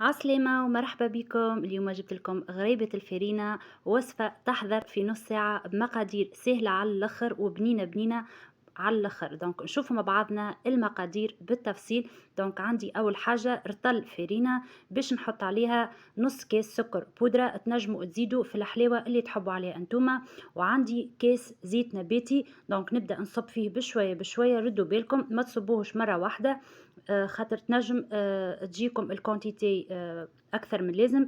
عسلامة ومرحبا بكم. اليوم جبت لكم غريبة الفرينة، وصفة تحضر في نص ساعة بمقادير سهلة على الآخر وبنينة بنينة على الآخر. دونك نشوفوا مع بعضنا المقادير بالتفصيل. دونك عندي أول حاجة رطل فرينة باش نحط عليها نص كاس سكر بودرة، تنجموا تزيدوا في الحلاوة اللي تحبوا عليها انتوما. وعندي كاس زيت نباتي، دونك نبدأ نصب فيه بشوية بشوية. ردوا بالكم ما تصبوهش مرة واحدة، خاطر تنجم تجيكم الكونتيتي اكثر من لازم.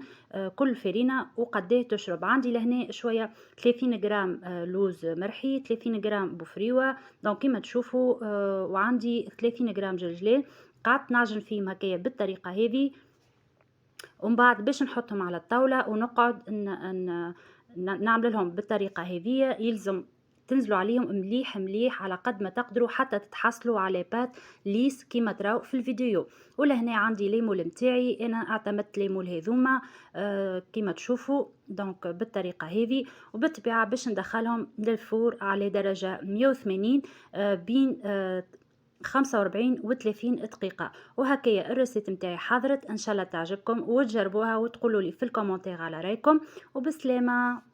كل فرينه وقديه تشرب. عندي لهنا شويه 30 غرام لوز مرحي، 30 غرام بوفريوه، دونك كيما تشوفوا. وعندي 30 غرام جلجلال. قعدت نعجن فيهم هكايا بالطريقه هذه، ومن بعد باش نحطهم على الطاولة ونقعد نعمل لهم بالطريقة هذه. يلزم تنزلوا عليهم مليح مليح على قد ما تقدروا حتى تتحصلوا على بات ليس كيما تراو في الفيديو. ولهنا عندي ليمول متاعي، انا اعتمدت ليمول هذوما كيما تشوفوا. دونك بالطريقة هذه، وبالطبيعة باش ندخلهم للفور على درجة 180 بين 45 و 30 دقيقة. وهكايا الريسيت متاعي حضرت، ان شاء الله تعجبكم وتجربوها وتقولوا لي في الكومنتير على رايكم. وبسلامة.